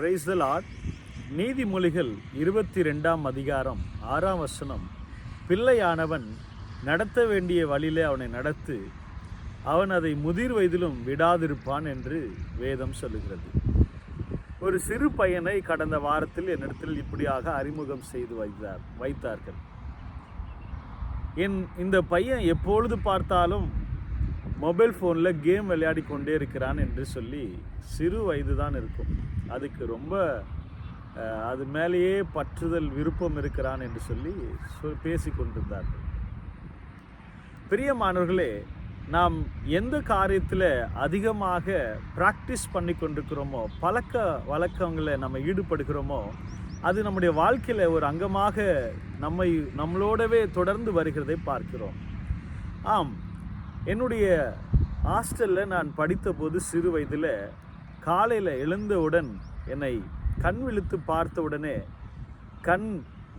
Praise the Lord. நீதிமொழிகள் 22ஆம் அதிகாரம் 6ஆம் வசனம், பிள்ளையானவன் நடத்த வேண்டிய வழியிலே அவனை நடத்து, அவன் அதை முதிர் வயதிலும் விடாதிருப்பான் என்று வேதம் சொல்லுகிறது. ஒரு சிறு பையனை கடந்த வாரத்தில் என்னிடத்தில் இப்படியாக அறிமுகம் செய்து வைத்தார்கள். இந்த பையன் எப்பொழுது பார்த்தாலும் மொபைல் ஃபோனில் கேம் விளையாடி கொண்டே இருக்கிறான் என்று சொல்லி, சிறு வயது தான் இருக்கும், அதுக்கு ரொம்ப அது மேலேயே பற்றுதல் விருப்பம் இருக்கிறான் என்று சொல்லி பேசி கொண்டிருந்தார்கள். பிரியமானவர்களே, நாம் எந்த காரியத்தில் அதிகமாக ப்ராக்டிஸ் பண்ணி கொண்டிருக்கிறோமோ, பழக்க வழக்கங்களை நம்ம ஈடுபடுகிறோமோ, அது நம்முடைய வாழ்க்கையில் ஒரு அங்கமாக நம்மளோடவே தொடர்ந்து வருகிறதை பார்க்கிறோம். ஆம், என்னுடைய ஹாஸ்டலில் நான் படித்தபோது சிறு வயதில் காலையில் எழுந்தவுடன் என்னை கண் விழித்து பார்த்தவுடனே கண்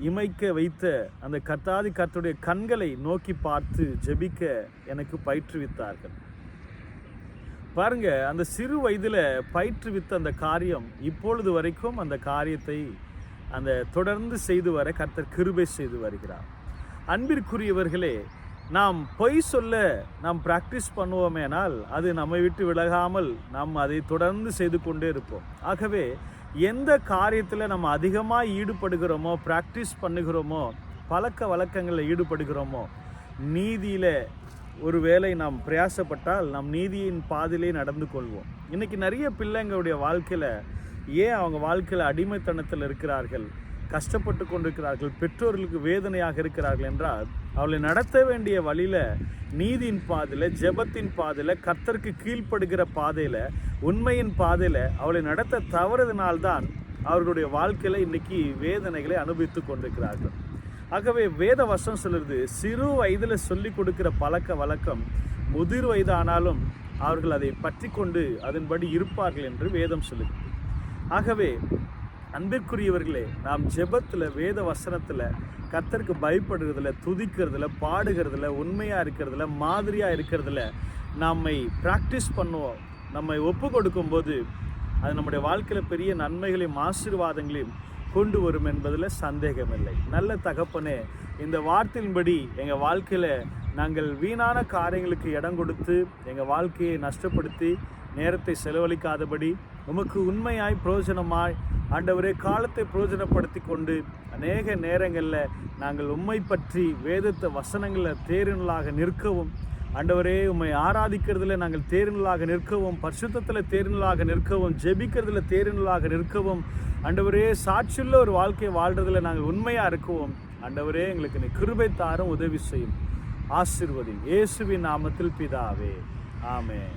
இமைக்க வைத்த அந்த கர்த்தருடைய கண்களை நோக்கி பார்த்து ஜெபிக்க எனக்கு பயிற்றுவித்தார்கள். பாருங்க, அந்த சிறு வயதில் பயிற்றுவித்த அந்த காரியம் இப்பொழுது வரைக்கும் அந்த காரியத்தை தொடர்ந்து செய்து வர கர்த்தர் கிருபை செய்து வருகிறார். அன்பிற்குரியவர்களே, நாம் பொய் சொல்ல நாம் பிராக்டிஸ் பண்ணுவோமேனால் அது நம்மை விட்டு விலகாமல் நாம் அதை தொடர்ந்து செய்து கொண்டே இருப்போம். ஆகவே எந்த காரியத்தில் நம்ம அதிகமாக ஈடுபடுகிறோமோ, பிராக்டிஸ் பண்ணுகிறோமோ, பழக்க வழக்கங்களில் ஈடுபடுகிறோமோ, நீதியில் ஒரு வேளை நாம் பிரயாசப்பட்டால் நம் நீதியின் பாதையிலே நடந்து கொள்வோம். இன்றைக்கி நிறைய பிள்ளைங்களுடைய வாழ்க்கையில் ஏன் அவங்க வாழ்க்கையில் அடிமைத்தனத்தில் இருக்கிறார்கள், கஷ்டப்பட்டு கொண்டிருக்கிறார்கள், பெற்றோர்களுக்கு வேதனையாக இருக்கிறார்கள் என்றால், அவளை நடத்த வேண்டிய வழியில், நீதியின் பாதையில், ஜெபத்தின் பாதையில், கர்த்தருக்கு கீழ்ப்படுகிற பாதையில், உண்மையின் பாதையில் அவளை நடத்த தவறுதனால்தான் அவர்களுடைய வாழ்க்கையில் இன்றைக்கி வேதனைகளை அனுபவித்து கொண்டிருக்கிறார்கள். ஆகவே வேத வசனம் சொல்லுறது, சிறு வயதில் சொல்லி கொடுக்கிற பழக்க வழக்கம் முதிர் வயதானாலும் அவர்கள் அதை பற்றி கொண்டு அதன்படி இருப்பார்கள் என்று வேதம் சொல்லுது. ஆகவே அன்பிற்குரியவர்களே, நாம் ஜெபத்தில், வேத வசனத்தில், கர்த்தருக்கு பயப்படுறதில்ல, துதிக்கிறதுல, பாடுகிறதுல, உண்மையாக இருக்கிறதுல, மாதிரியாக இருக்கிறதுல நம்மை ப்ராக்டிஸ் பண்ணுவோம். நம்மை ஒப்பு கொடுக்கும்போது அது நம்முடைய வாழ்க்கையில் பெரிய நன்மைகளையும் ஆசீர்வாதங்களையும் கொண்டு வரும் என்பதில் சந்தேகமில்லை. நல்ல தகப்பனே, இந்த வார்த்தையின்படி எங்கள் வாழ்க்கையில் நாங்கள் வீணான காரியங்களுக்கு இடம் கொடுத்து எங்கள் வாழ்க்கையை நஷ்டப்படுத்தி நேரத்தை செலவழிக்காதபடி உமக்கு உண்மையாய் பிரயோஜனமாய் ஆண்டவரே காலத்தை பிரயோஜனப்படுத்தி கொண்டு அநேக நேரங்களில் நாங்கள் உம்மை பற்றி வேதத்தை வசனங்களில் தேர்நிலாக நிற்கவும், ஆண்டவரே உம்மை ஆராதிக்கிறதுல நாங்கள் தேர்நிலாக நிற்கவும், பரிசுத்தத்தில் தேர்நிலாக நிற்கவும், ஜெபிக்கிறதுல தேர்நிலாக நிற்கவும், ஆண்டவரே சாட்சியுள்ள ஒரு வாழ்க்கையை வாழ்றதுல நாங்கள் உண்மையாக இருக்கவும், ஆண்டவரே எங்களுக்கு நீ கிருபை தாரும், உதவி செய்யும், ஆசீர்வதி. இயேசுவின் நாமத்தில் பிதாவே, ஆமென்.